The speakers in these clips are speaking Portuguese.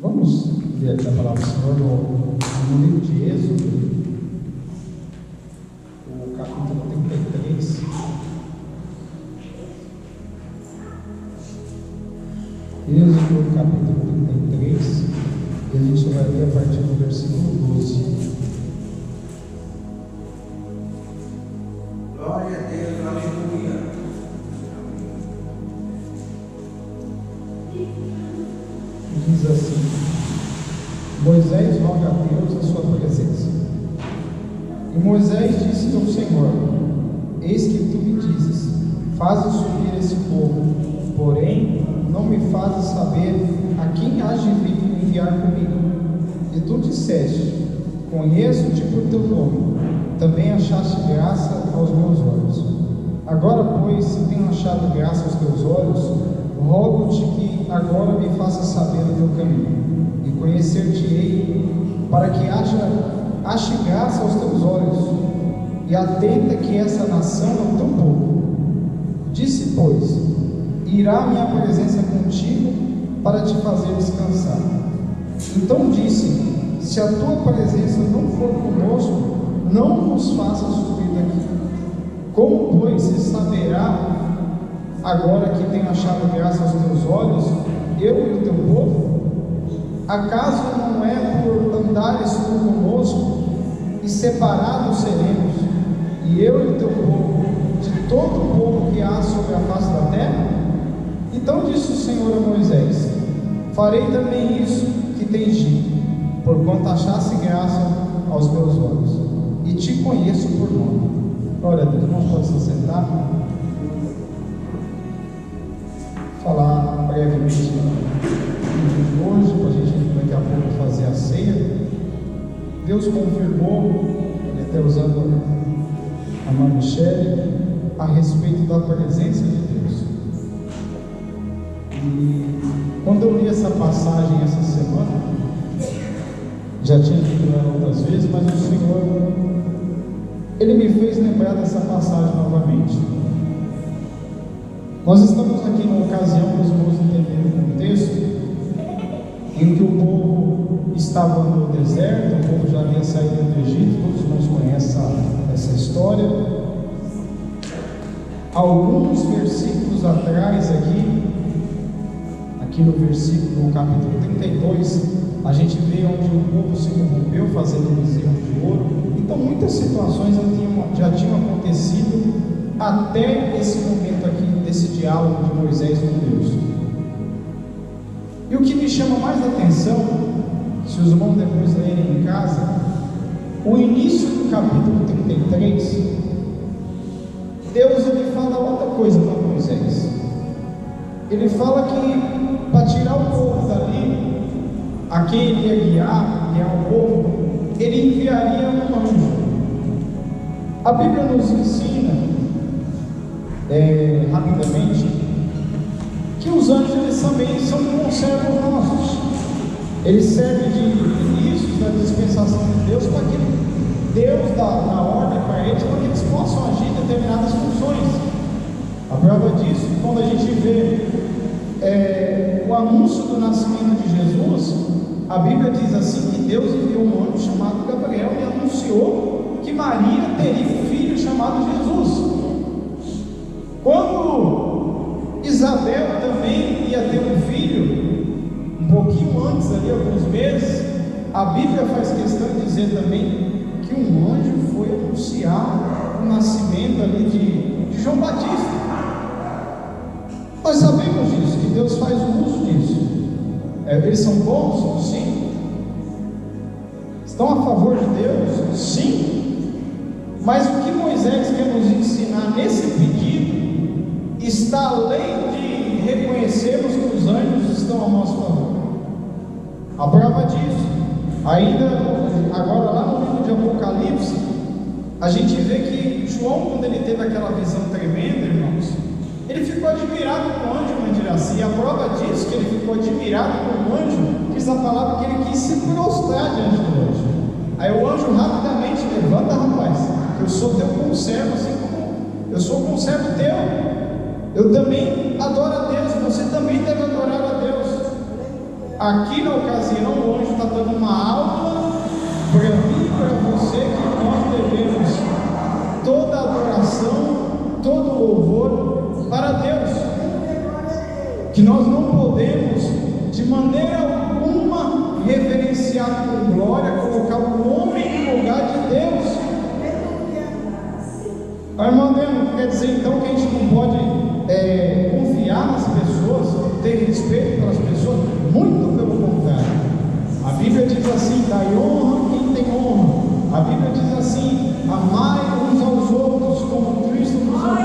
Vamos ler aqui a palavra do Senhor no livro de Êxodo, o capítulo 33. Êxodo, capítulo 33, e a gente vai ler a partir do versículo 12. Glória a Deus, aleluia. Diz assim: Moisés roga a Deus a sua presença. E Moisés disse ao Senhor: Eis que tu me dizes, faze subir esse povo, porém não me fazes saber a quem has de vir enviar comigo. E tu disseste: Conheço-te por teu nome, também achaste graça aos meus olhos. Agora, pois, se tenho achado graça aos teus olhos, rogo-te que agora me faças saber o teu caminho, e conhecer-te-ei, para que ache graça aos teus olhos, e atenta que essa nação é tão pouco. Disse, pois: irá minha presença contigo, para te fazer descansar. Então disse: se a tua presença não for conosco, não nos faças subir daqui. Como, pois, se saberá agora que tenho achado graça aos teus olhos, eu e o teu povo? Acaso não é por andares tu conosco, e separados seremos, e eu e o teu povo, de todo o povo que há sobre a face da terra? Então disse o Senhor a Moisés: farei também isso que tens dito, porquanto achaste graça aos meus olhos, e te conheço por nome. Glória a Deus. Irmãos, pode se sentar. Falar brevemente de hoje, para a gente daqui a pouco fazer a ceia. Deus confirmou, ele até usando a irmã Michele, a respeito da presença de Deus. E quando eu li essa passagem essa semana, já tinha lido ela outras vezes, mas o Senhor, Ele me fez lembrar dessa passagem novamente. Nós estamos aqui numa ocasião, para os irmãos entenderem o contexto, em que o povo estava no deserto, o povo já havia saído do Egito, todos os irmãos conhecem essa história. Alguns versículos atrás aqui no versículo, no capítulo 32, a gente vê onde o povo se corrompeu fazendo bezerro de ouro. Então muitas situações já tinham acontecido até esse momento aqui, desse diálogo de Moisés com Deus. E o que me chama mais atenção, se os irmãos depois lerem em casa, o início do capítulo 33, Deus ele fala outra coisa para Moisés. Ele fala que para tirar o povo dali, a quem ele ia guiar o povo, ele enviaria um anjo. A Bíblia nos ensina rapidamente que os anjos eles também são conservos nossos. Eles servem de ministros da dispensação de Deus, para que Deus dá ordem para eles, para que eles possam agir em determinadas funções. A prova disso, quando a gente vê o anúncio do nascimento de Jesus, a Bíblia diz assim que Deus enviou um anjo chamado Gabriel e anunciou que Maria teria um filho chamado Jesus. Quando Isabel também ia ter um filho, um pouquinho antes ali, alguns meses, a Bíblia faz questão de dizer também que um anjo foi anunciar o nascimento ali de João Batista. Nós sabemos disso, que Deus faz uso disso. Eles são bons? Sim. Estão a favor de Deus? Sim. Mas o que Moisés quer nos ensinar nesse pedido está além de reconhecermos que os anjos estão a nosso favor. A prova disso, ainda agora lá no livro de Apocalipse, a gente vê que João, quando ele teve aquela visão tremenda, irmãos, ele ficou admirado com o anjo Mandiraci. A prova disso, que ele ficou admirado com o anjo, diz a palavra que ele quis se prostrar diante do anjo. Aí o anjo rapidamente: levanta, rapaz, eu sou teu conservo, assim como eu sou conservo teu. Eu também adoro a Deus, você também deve adorar a Deus. aqui na ocasião, o anjo está dando uma aula para mim e para você que nós devemos toda adoração, todo louvor para Deus, que nós não podemos de maneira alguma reverenciar com glória, colocar o homem no lugar de Deus. Irmão, quer dizer então que a gente não pode confiar nas pessoas, ter respeito pelas pessoas? Muito pelo contrário. A Bíblia diz assim: dai honra a quem tem honra. A Bíblia diz assim: amai uns aos outros como Cristo nos amou.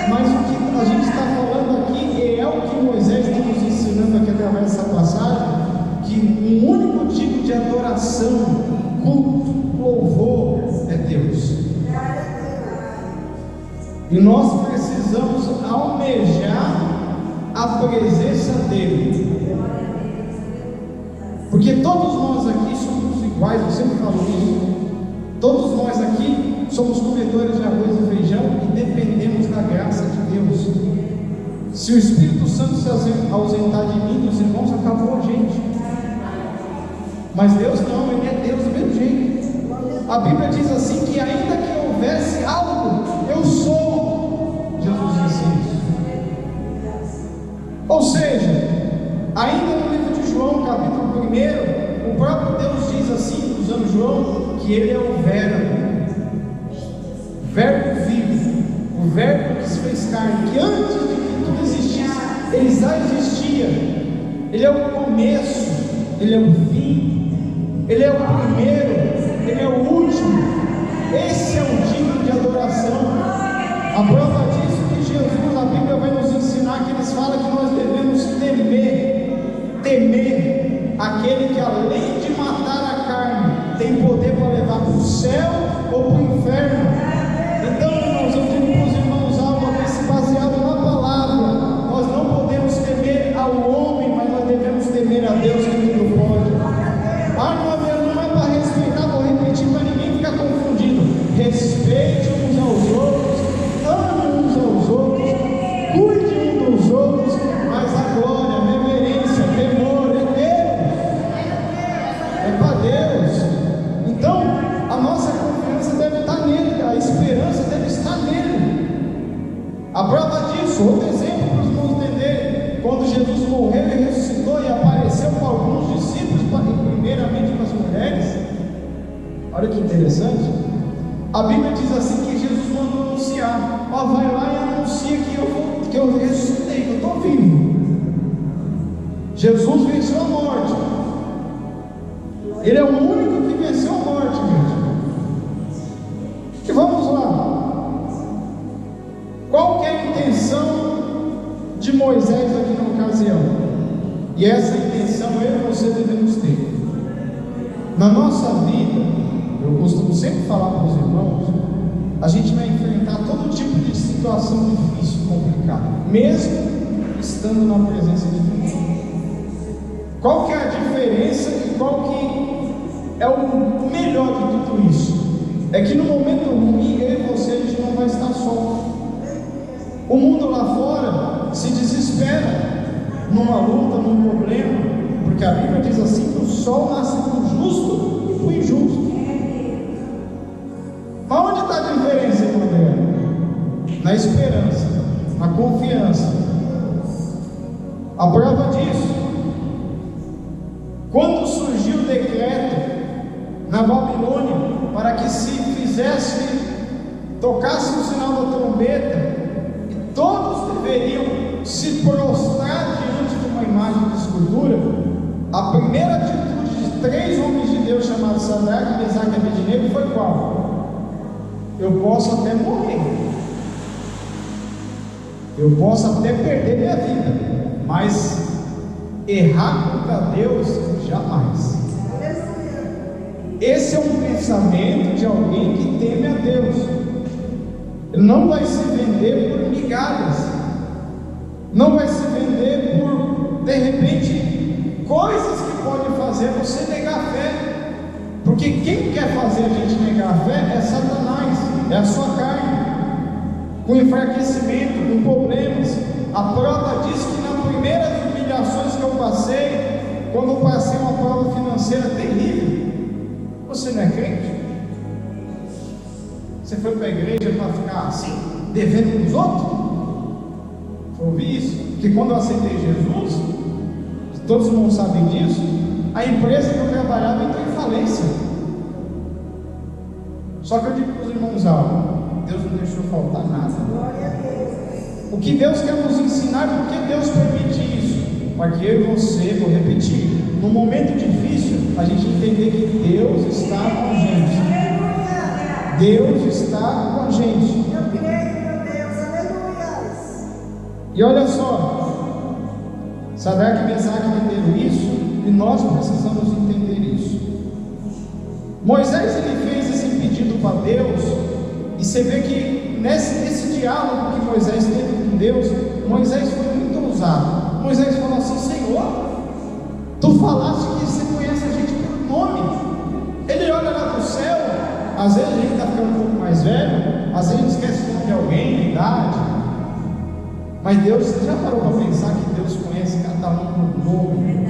Mas o que a gente está falando aqui é o que Moisés está nos ensinando aqui através dessa passagem, que um único tipo de adoração, culto, louvor é Deus. E nós precisamos almejar a presença dele, porque todos nós aqui somos iguais. Eu sempre falo isso. Todos nós aqui somos comedores de arroz e feijão e dependemos da graça de Deus. Se o Espírito Santo se ausentar de mim, dos irmãos, acabou a gente. Mas Deus não, Ele é Deus do mesmo jeito. A Bíblia diz assim que ainda que houvesse algo, eu sou. Jesus disse isso. Ou seja, ainda no livro de João, capítulo 1, o próprio Deus diz assim, usando João, que Ele é o Verbo vivo, o Verbo que se fez carne, que antes de que tudo existisse, Ele já existia. Ele é o começo, Ele é o fim, Ele é o primeiro, Ele é o último. Esse é o tipo de adoração. A prova disso é que Jesus, a Bíblia vai nos ensinar, que eles falam que nós devemos temer aquele que, além de matar a carne, tem poder para levar para o céu ou para o inferno. Então, irmãos, eu digo para os irmãos algo aqui, baseado na palavra. Nós não podemos temer ao homem, mas nós devemos temer a Deus, que tudo pode. Não é para respeitar, vou repetir para ninguém ficar confundido. Respeite uns aos outros, ame uns aos outros, cuide uns dos outros, mas a glória, a reverência, temor é Deus, é para Deus. Então, a nossa confiança deve estar nele, a esperança deve estar nele. A prova disso, outro exemplo para os irmãos entenderem, quando Jesus morreu e ressuscitou e apareceu para alguns discípulos, primeiramente para as mulheres. Olha que interessante. A Bíblia diz assim que Jesus mandou anunciar: vai lá e anuncia que eu ressuscitei, que eu estou vivo. Jesus venceu a morte. Ele é o único que venceu a morte, gente. E vamos lá. Qual que é a intenção de Moisés aqui na ocasião? E essa intenção eu e você devemos ter. Na nossa vida, eu costumo sempre falar para os irmãos, a gente vai enfrentar todo tipo de situação difícil, complicada, mesmo estando na presença de Deus. Qual que é a diferença e qual que é o melhor de tudo isso? É que no momento ruim, eu e você, a gente não vai estar só. O mundo lá fora se desespera numa luta, num problema, porque a Bíblia diz assim que o sol nasce para o justo e para o injusto. Mas onde está a diferença, irmão? Na esperança, na confiança. A prova disso, quando surgiu o decreto na Babilônia para que se fizesse, tocasse o sinal da trombeta, e todos deveriam se prostrar diante de uma imagem de escultura, a primeira atitude de 3 homens de Deus chamados Sadraque, Mesaque e Abednego foi qual? Eu posso até morrer, eu posso até perder minha vida, mas errar contra Deus, jamais. Esse é um pensamento de alguém que teme a Deus. Ele não vai se vender por migalhas, não vai se vender por, de repente, coisas que podem fazer você negar a fé, porque quem quer fazer a gente negar a fé é Satanás, é a sua carne, com enfraquecimento, com problemas. A prova diz que nas primeiras humilhações que eu passei, quando eu passei uma prova financeira terrível. Você não é crente? Você foi para a igreja para ficar assim, devendo para os outros? Eu ouvi isso, que quando eu aceitei Jesus, todos os irmãos sabem disso, a empresa que eu trabalhava entrou em falência. Só que eu digo para os irmãos, Deus não deixou faltar nada. O que Deus quer nos ensinar, por que Deus permite isso? Para que eu e você, vou repetir, no momento difícil, a gente entender que Deus está com a gente. Deus está com a gente. Eu creio, meu Deus, aleluia. E olha só, Sadraque, Mesaque entenderam isso, e nós precisamos entender isso. Moisés, ele fez esse pedido para Deus, e você vê que nesse diálogo que Moisés teve com Deus, Moisés foi muito ousado. Moisés falou assim: Senhor, tu falaste que você conhece a gente por nome. Ele olha lá do céu, às vezes a gente está ficando um pouco mais velho, às vezes a gente esquece o nome de alguém, de idade, mas Deus, você já parou para pensar que Deus conhece cada um por nome?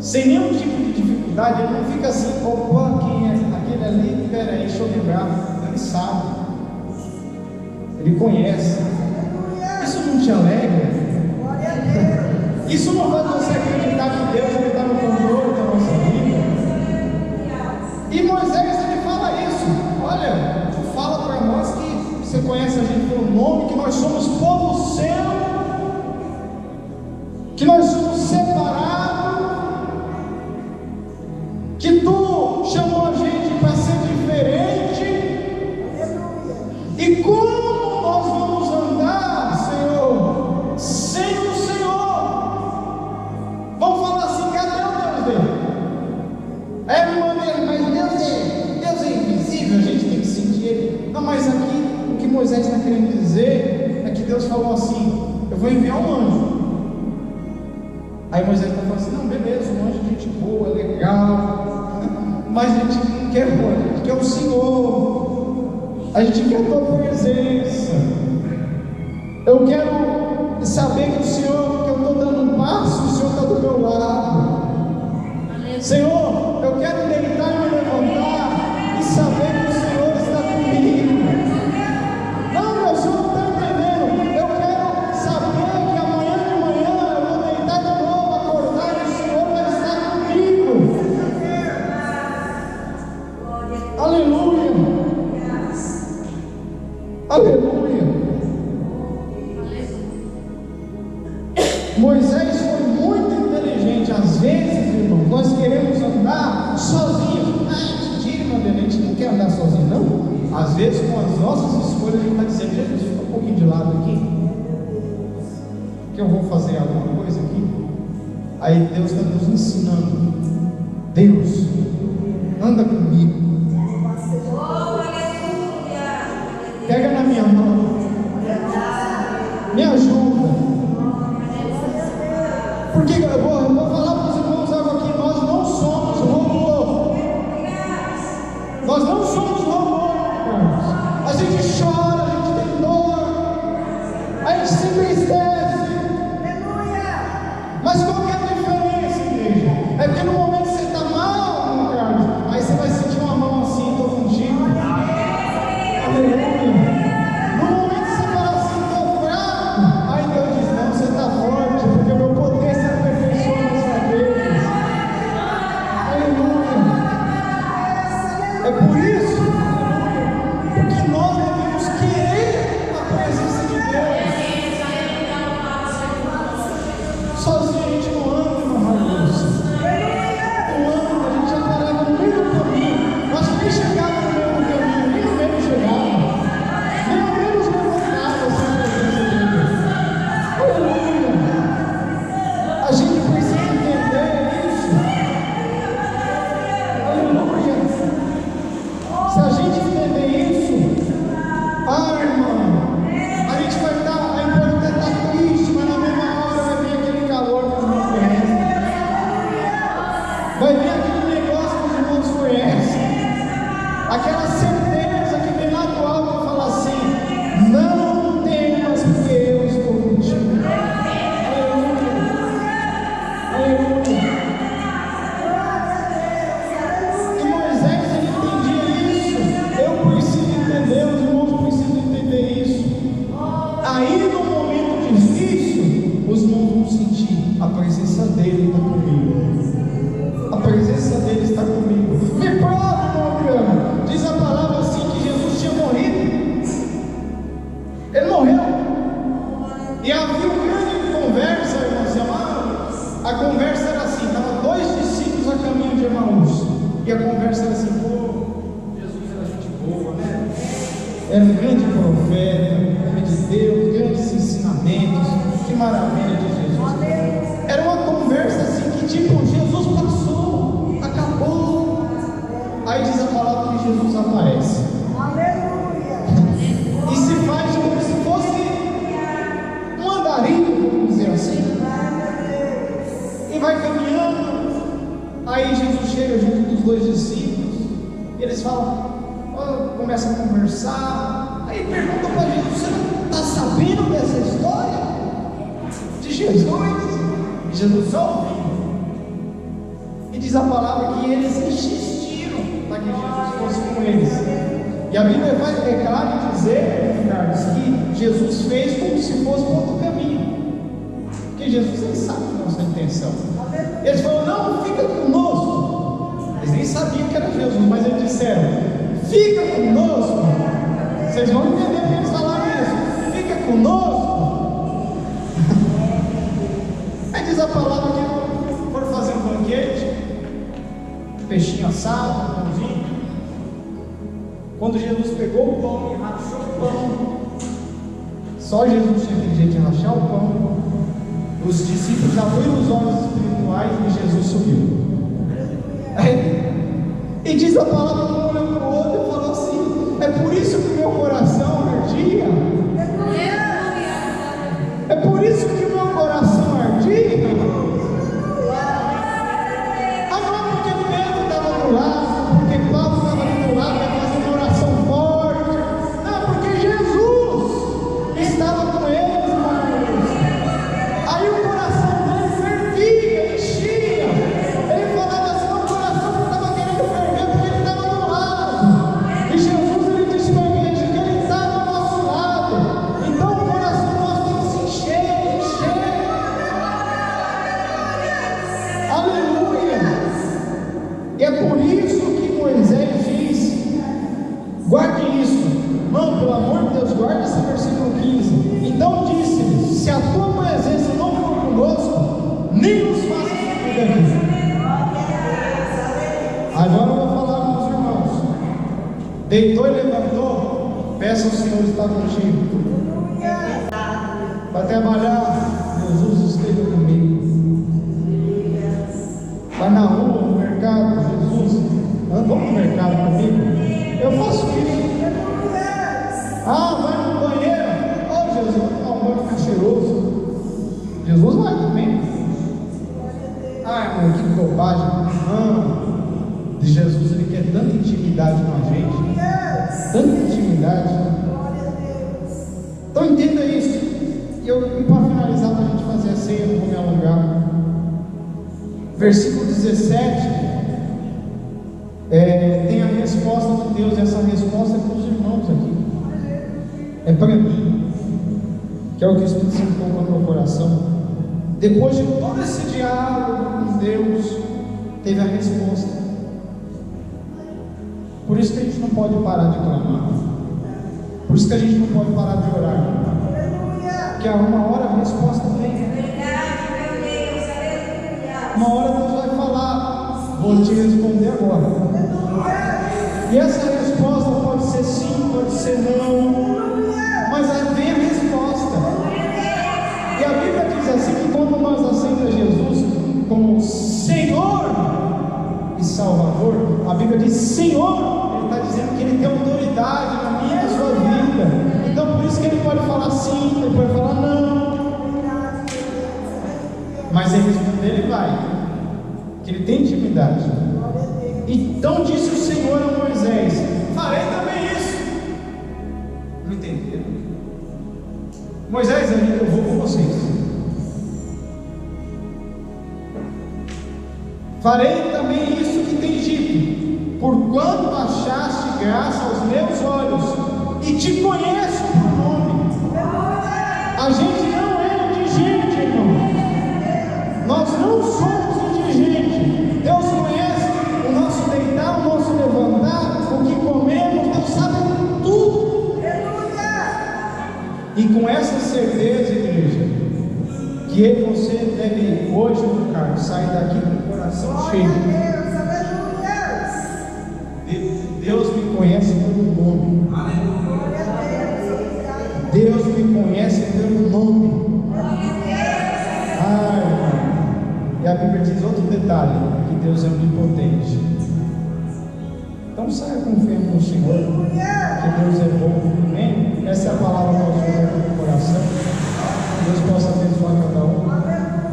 Sem nenhum tipo de dificuldade. Ele não fica assim: opa, quem é aquele ali? Peraí, deixa eu lembrar. Ele sabe, ele conhece. Isso não te alegra? Isso não faz você acreditar que Deus está no controle da nossa vida? E Moisés, ele fala isso: olha, tu fala para nós que você conhece a gente pelo nome, que nós somos povo seu, que nós somos separados, que tu chamou a gente para ser diferente. E como nós vamos andar, Senhor, sem o Senhor? Vamos falar assim: cadê o Deus dele? É, meu irmão, mas Deus é invisível, a gente tem que sentir ele. Não, mas aqui o que Moisés está querendo dizer é que Deus falou assim: eu vou enviar um anjo. Aí Moisés está falando assim: não, beleza, um anjo é gente boa, é legal, mas a gente não quer o anjo, a gente quer o Senhor. A gente quer a tua presença. Eu quero saber que o Senhor, que eu estou dando um passo, o Senhor está do meu lado. Senhor, eu quero deitar e me levantar e saber que o Senhor está comigo. Não, meu Senhor, não está entendendo. Eu quero saber que amanhã de manhã eu vou deitar de novo, acordar e o Senhor vai estar comigo. Aleluia. Aleluia. Moisés foi muito inteligente. Às vezes, irmão, nós queremos andar sozinhos. Mentira, meu Deus, a gente não quer andar sozinho, não. Às vezes, com as nossas escolhas, a gente está dizendo: Jesus, fica um pouquinho de lado aqui, que eu vou fazer alguma coisa aqui. Aí Deus está nos ensinando: Deus, anda comigo. Pega na minha mão, me ajuda. Porque eu vou falar para os irmãos algo aqui: nós não somos robô. Nós não somos robô, irmãos. A gente chora, a gente tem dor, a gente se entristece. Mas qual que é a diferença, igreja? É porque no momento que você está mal, meu Carlos, aí você vai sentir uma mão assim: estou contigo. Aleluia. É por isso que nós devemos Aleluia. E Moisés, ele entendia isso. Eu preciso entender, os irmãos precisam entender isso. Aí no momento difícil, os irmãos vão sentir a presença dele está comigo. A presença dele está comigo. Me prova, irmão Adriano. Diz a palavra assim que Jesus tinha morrido. Ele morreu. E havia uma grande conversa, irmãos amados. A conversa era assim: estavam dois discípulos a caminho de Emaús. E a conversa era assim: pô, Jesus era gente boa, né? Era um grande profeta, homem de Deus, grandes ensinamentos. Que maravilha de Jesus. Era uma conversa assim que tipo, Jesus passou, acabou. Aí diz a palavra que Jesus aparece. E se faz como se fosse um andarilho, vamos dizer assim. E vai caminhando. Aí Jesus chega junto dos dois discípulos. E eles falam, começam a conversar. Aí perguntam para Jesus: você não está sabendo dessa história de Jesus? E Jesus só ouviu. E diz a palavra que eles insistiram para que Jesus fosse com eles. E a Bíblia é clara em dizer, Carlos, que Jesus fez como se fosse por outro caminho. Porque Jesus nem sabe a nossa intenção. Eles falaram: não, fica conosco. Eles nem sabiam que era Jesus, mas eles disseram: fica conosco. Vocês vão entender porque eles falaram isso. Fica conosco. Aí diz a palavra que foram fazer um banquete, peixinho assado, pãozinho. Quando Jesus pegou o pão e rachou o pão, só Jesus tinha aquele jeito de rachar o pão. Os discípulos abriram os olhos espirituais e Jesus subiu. E diz a palavra que um olhou para o outro e falou assim: é por isso que o meu coração ardia. É por isso que o meu coração ardia. Ah, não, porque Pedro estava do lado, porque Paulo estava do lado, ia fazer uma oração forte. Não, porque Jesus estava com eles, irmãos. Aí o coração dele fervia, enchia. Ele falava assim: o coração não estava querendo ferver porque ele estava do lado. E Jesus, ele disse para a igreja que ele estava ao nosso lado. Então o coração nosso tem que se encher, encher. Aleluia. E é por isso que Moisés diz: guarde isso. Irmão, pelo amor de Deus, guarde esse versículo 15. Então disse-lhes: se a tua presença não for conosco, nem nos faça subir daqui. Agora eu vou falar com os irmãos. Deitou e levantou, peça ao Senhor estar contigo. Para trabalhar, Jesus esteja comigo. Vai na rua, no mercado, Jesus, vamos no mercado comigo? Eu faço isso. Ah, vai no banheiro. Oh, Jesus, o banho fica cheiroso. Jesus vai também. Ah, irmão, que bobagem. Não. De Jesus, ele quer tanta intimidade com a gente. Tanta intimidade. Então entenda isso. E para finalizar, para a gente fazer a ceia, não vou me alongar. Versículo 17 tem a resposta de Deus. Essa resposta é para os irmãos aqui, é para mim, que é o que o Espírito Santo colocou no meu coração. Depois de todo esse diálogo com Deus, teve a resposta. Por isso que a gente não pode parar de clamar, por isso que a gente não pode parar de orar, porque a uma hora a resposta vem. Uma hora Deus vai falar: vou te responder agora. E essa resposta pode ser sim, pode ser não, mas vem a resposta. E a Bíblia diz assim que quando nós aceitamos Jesus como Senhor e Salvador, a Bíblia diz Senhor. Ele está dizendo que Ele tem autoridade na minha e na sua vida. Então por isso que Ele pode falar sim, Ele pode falar não, mas Ele responder, Ele vai, que Ele tem intimidade. Então disse o Senhor a Moisés: farei também isso. Não entenderam? Moisés, eu vou com vocês. Farei também isso que tem dito, porquanto achaste graça aos meus olhos, e te conheço por nome. A gente não é indigente, irmão. Nós não somos indigentes. Deus conhece o nosso deitar, o nosso levantar, o que comemos. Deus sabe tudo. E com essa certeza, igreja, que eu e você deve hoje, Ricardo, sair daqui com o coração cheio. Deus me conhece pelo nome. Deus me conhece pelo nome. E a Bíblia diz outro detalhe: que Deus é onipotente. Então saia confiando no Senhor, que Deus é bom. Amém? Essa é a palavra do nosso coração. Que Deus possa